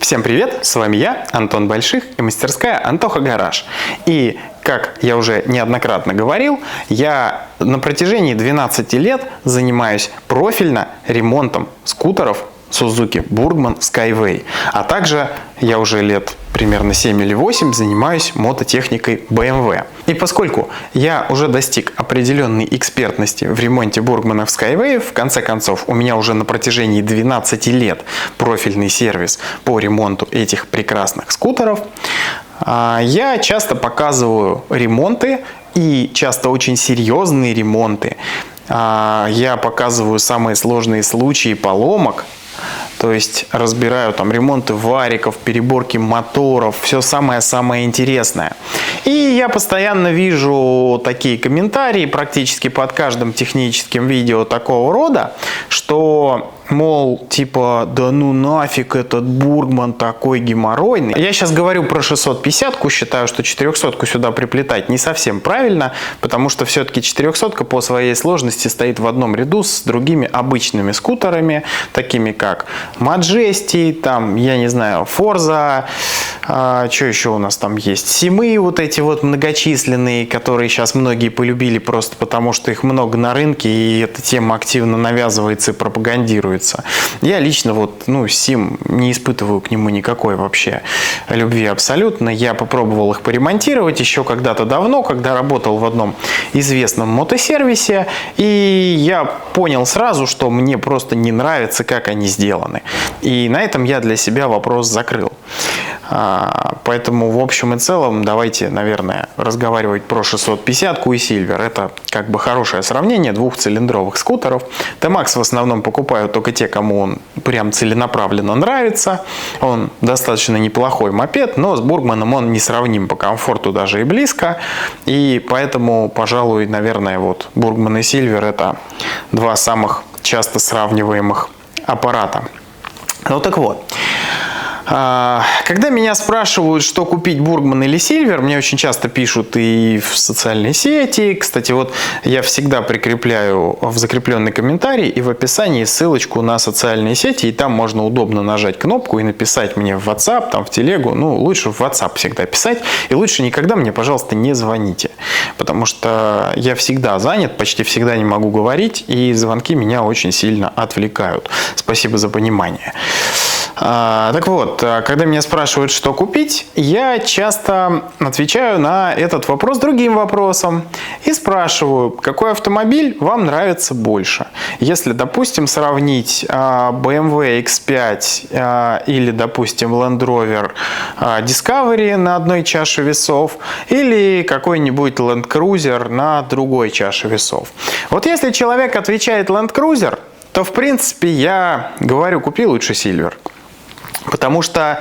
Всем привет, с вами я, Антон Больших и мастерская Антоха Гараж. И, как я уже неоднократно говорил, я на протяжении 12 лет занимаюсь профильно ремонтом скутеров Suzuki Burgman Skyway. А также я уже лет примерно 7 или 8 занимаюсь мототехникой BMW. И поскольку я уже достиг определенной экспертности в ремонте Бургманов Skyway, в конце концов у меня уже на протяжении 12 лет профильный сервис по ремонту этих прекрасных скутеров, я часто показываю ремонты и часто очень серьезные ремонты. Я показываю самые сложные случаи поломок. То есть разбираю там ремонты вариков, переборки моторов, все самое-самое интересное. И я постоянно вижу такие комментарии практически под каждым техническим видео такого рода, что, мол, типа, да ну нафиг этот Бургман такой геморройный. Я сейчас говорю про 650-ку, считаю, что 400-ку сюда приплетать не совсем правильно, потому что все-таки 400-ка по своей сложности стоит в одном ряду с другими обычными скутерами, такими как Majesty, там, я не знаю, Forza, что еще у нас там есть, Симы вот эти вот многочисленные, которые сейчас многие полюбили просто потому, что их много на рынке, и эта тема активно навязывается и пропагандируется. Я лично вот, Сим не испытываю к нему никакой вообще любви абсолютно. Я попробовал их поремонтировать еще когда-то давно, когда работал в одном известном мотосервисе, и я понял сразу, что мне просто не нравится, как они сделаны. И на этом я для себя вопрос закрыл. Поэтому в общем и целом давайте, наверное, разговаривать про 650-ку и Silver. Это как бы хорошее сравнение двухцилиндровых скутеров. T-Max в основном покупают только те, кому он прям целенаправленно нравится. Он достаточно неплохой мопед, но с Бургманом он не сравним по комфорту даже и близко. И поэтому, пожалуй, наверное, вот Бургман и Silver это два самых часто сравниваемых аппарата. Ну так вот. Когда меня спрашивают, что купить, Бургман или Silver, мне очень часто пишут и в социальной сети. Кстати, вот я всегда прикрепляю в закрепленный комментарий и в описании ссылочку на социальные сети, и там можно удобно нажать кнопку и написать мне в WhatsApp, там в телегу. Лучше в WhatsApp всегда писать, и лучше никогда мне, пожалуйста, не звоните, потому что я всегда занят, почти всегда не могу говорить, и звонки меня очень сильно отвлекают. Спасибо за понимание. Так вот, когда меня спрашивают, что купить, я часто отвечаю на этот вопрос другим вопросом и спрашиваю, какой автомобиль вам нравится больше. Если, допустим, сравнить BMW X5 или, допустим, Land Rover Discovery на одной чаше весов или какой-нибудь Land Cruiser на другой чаше весов. Вот если человек отвечает Land Cruiser, то, в принципе, я говорю, купи лучше Silver. Потому что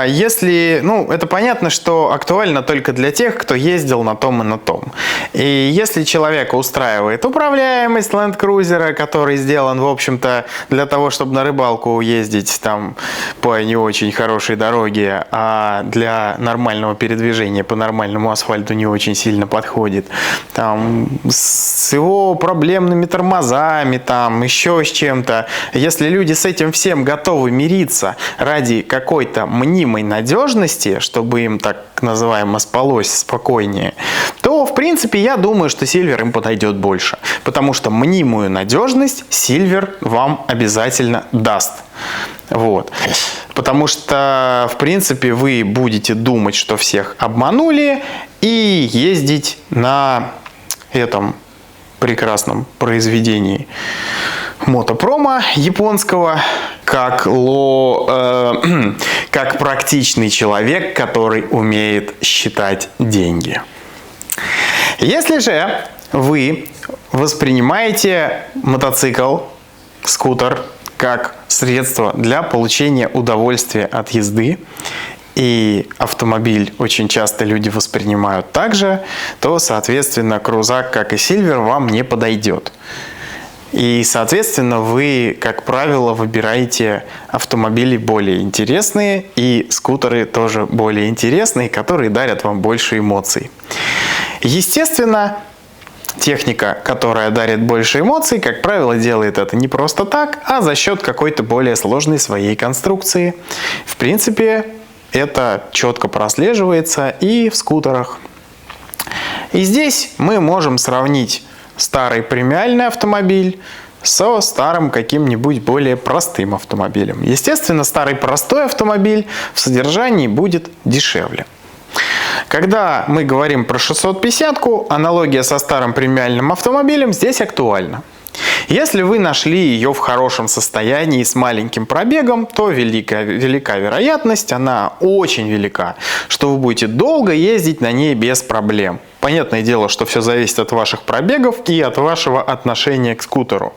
если, это понятно, что актуально только для тех, кто ездил на том и на том. И если человека устраивает управляемость Land Cruiser, который сделан, в общем-то, для того, чтобы на рыбалку ездить там по не очень хорошей дороге, а для нормального передвижения по нормальному асфальту не очень сильно подходит, там, с его проблемными тормозами, там, еще с чем-то, если люди с этим всем готовы мириться ради какой-то мнимой надежности, чтобы им, так называемо, спалось спокойнее, то, в принципе, я думаю, что Silver им подойдет больше. Потому что мнимую надежность Silver вам обязательно даст. Вот. Потому что, в принципе, вы будете думать, что всех обманули, и ездить на этом прекрасном произведении мотопрома японского как практичный человек, который умеет считать деньги. Если же вы воспринимаете мотоцикл, скутер как средство для получения удовольствия от езды, и автомобиль очень часто люди воспринимают так же, то, соответственно, крузак, как и Silver, вам не подойдет. И, соответственно, вы, как правило, выбираете автомобили более интересные и скутеры тоже более интересные, которые дарят вам больше эмоций. Естественно, техника, которая дарит больше эмоций, как правило, делает это не просто так, а за счет какой-то более сложной своей конструкции. В принципе, это четко прослеживается и в скутерах. И здесь мы можем сравнить старый премиальный автомобиль со старым каким-нибудь более простым автомобилем. Естественно, старый простой автомобиль в содержании будет дешевле. Когда мы говорим про 650-ку, аналогия со старым премиальным автомобилем здесь актуальна. Если вы нашли ее в хорошем состоянии с маленьким пробегом, то велика вероятность, она очень велика, что вы будете долго ездить на ней без проблем. Понятное дело, что все зависит от ваших пробегов и от вашего отношения к скутеру.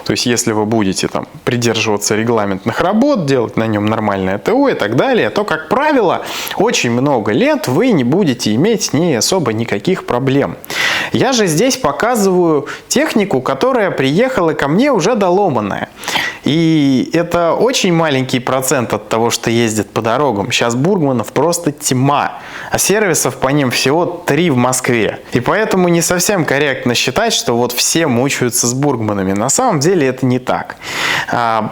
То есть, если вы будете там придерживаться регламентных работ, делать на нем нормальное ТО и так далее, то, как правило, очень много лет вы не будете иметь с ней особо никаких проблем. Я же здесь показываю технику, которая приехала ко мне уже доломанная. И это очень маленький процент от того, что ездит по дорогам. Сейчас бургманов просто тьма, а сервисов по ним всего 3 в Москве. И поэтому не совсем корректно считать, что вот все мучаются с бургманами. На самом деле это не так.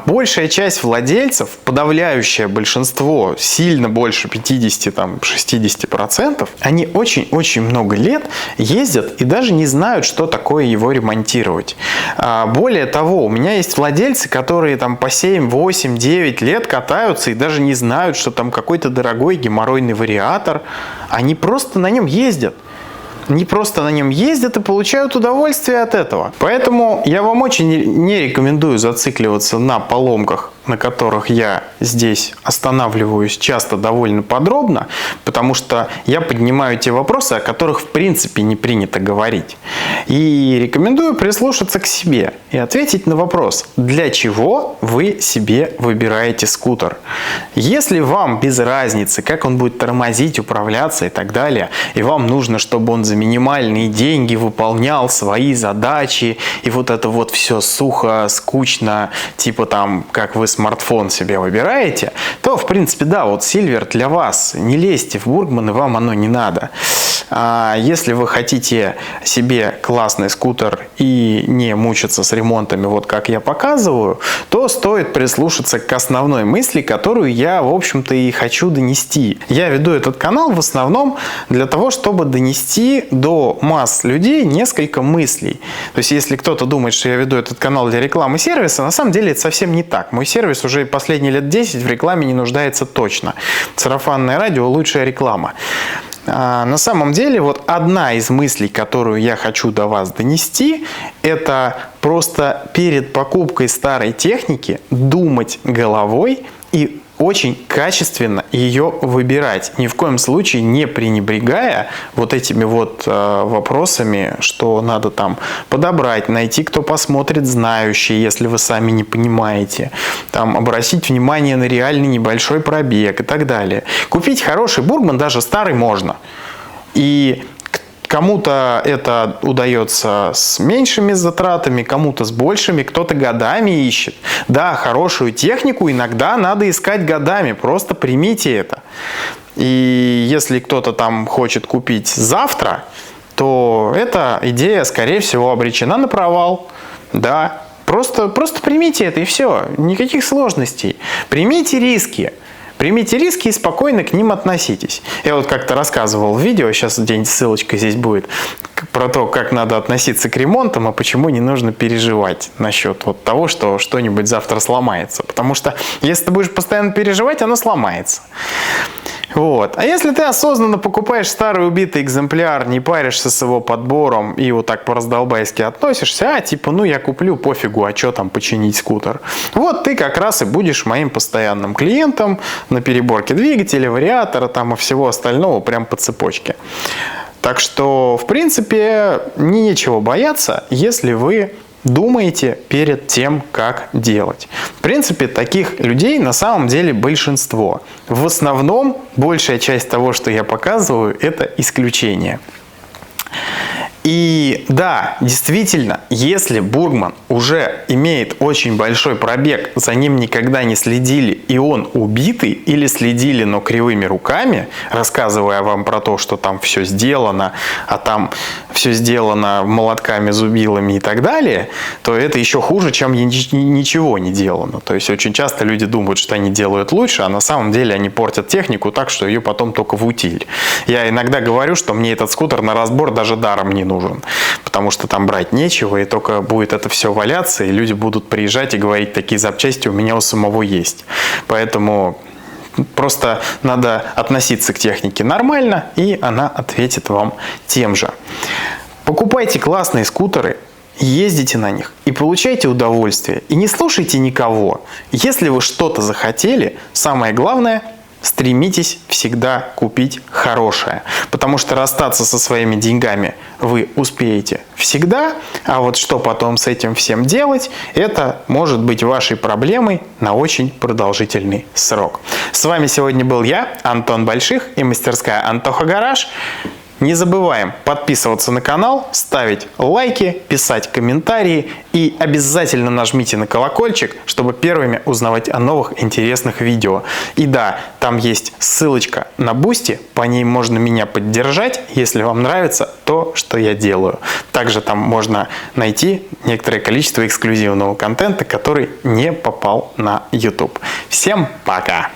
Большая часть владельцев, подавляющее большинство, сильно больше 50-60%, они очень-очень много лет ездят и даже не знают, что такое его ремонтировать. Более того, у меня есть владельцы, которые там по 7, 8, 9 лет катаются и даже не знают, что там какой-то дорогой геморройный вариатор. Они просто на нем ездят. Они просто на нем ездят и получают удовольствие от этого. Поэтому я вам очень не рекомендую зацикливаться на поломках, на которых я здесь останавливаюсь часто довольно подробно, потому что я поднимаю те вопросы, о которых в принципе не принято говорить. И рекомендую прислушаться к себе и ответить на вопрос, для чего вы себе выбираете скутер. Если вам без разницы, как он будет тормозить, управляться и так далее, и вам нужно, чтобы он за минимальные деньги выполнял свои задачи, и вот это вот все сухо, скучно, типа там, как вы смартфон себе выбираете, то, в принципе, да, вот Silver для вас. Не лезьте в бургманы, вам оно не надо. А если вы хотите себе классный скутер и не мучиться с ремонтами, вот как я показываю, то стоит прислушаться к основной мысли, которую я, в общем-то, и хочу донести. Я веду этот канал в основном для того, чтобы донести до масс людей несколько мыслей. То есть, если кто-то думает, что я веду этот канал для рекламы сервиса, на самом деле это совсем не так. Мой сервис уже последние лет 10 в рекламе не нуждается точно. Сарафанное радио – лучшая реклама. На самом деле, вот одна из мыслей, которую я хочу до вас донести, это просто перед покупкой старой техники думать головой и очень качественно ее выбирать. Ни в коем случае не пренебрегая вот этими вот вопросами, что надо там подобрать, найти, кто посмотрит, знающий, если вы сами не понимаете, там обратить внимание на реальный небольшой пробег и так далее. Купить хороший бургман, даже старый, можно. И кому-то это удается с меньшими затратами, кому-то с большими, кто-то годами ищет. Да, хорошую технику иногда надо искать годами, просто примите это. И если кто-то там хочет купить завтра, то эта идея, скорее всего, обречена на провал. Да, просто примите это и все, никаких сложностей. Примите риски. Примите риски и спокойно к ним относитесь. Я вот как-то рассказывал в видео, сейчас где-нибудь ссылочка здесь будет, про то, как надо относиться к ремонтам, а почему не нужно переживать насчет вот того, что что-нибудь завтра сломается. Потому что если ты будешь постоянно переживать, оно сломается. Вот. А если ты осознанно покупаешь старый убитый экземпляр, не паришься с его подбором и вот так по-раздолбайски относишься, типа, ну я куплю, пофигу, а что там починить скутер. Вот ты как раз и будешь моим постоянным клиентом на переборке двигателя, вариатора там и всего остального прям по цепочке. Так что, в принципе, нечего бояться, если вы думаете перед тем, как делать. В принципе, таких людей на самом деле большинство. В основном, большая часть того, что я показываю, это исключение. И да, действительно, если бургман уже имеет очень большой пробег, за ним никогда не следили, и он убитый, или следили, но кривыми руками, рассказывая вам про то, что там все сделано, а там все сделано молотками, зубилами и так далее, то это еще хуже, чем ничего не делано. То есть очень часто люди думают, что они делают лучше, а на самом деле они портят технику так, что ее потом только в утиль. Я иногда говорю, что мне этот скутер на разбор даже даром не нужен, потому что там брать нечего, и только будет это все валяться, и люди будут приезжать и говорить, такие запчасти у меня у самого есть. Поэтому просто надо относиться к технике нормально, и она ответит вам тем же. Покупайте классные скутеры, ездите на них и получайте удовольствие. И не слушайте никого. Если вы что-то захотели, самое главное – стремитесь всегда купить хорошее. Потому что расстаться со своими деньгами вы успеете всегда, а вот что потом с этим всем делать, это может быть вашей проблемой на очень продолжительный срок. С вами сегодня был я, Антон Больших, и мастерская Антоха Гараж. Не забываем подписываться на канал, ставить лайки, писать комментарии и обязательно нажмите на колокольчик, чтобы первыми узнавать о новых интересных видео. И да, там есть ссылочка на Boosty, по ней можно меня поддержать, если вам нравится то, что я делаю. Также там можно найти некоторое количество эксклюзивного контента, который не попал на YouTube. Всем пока!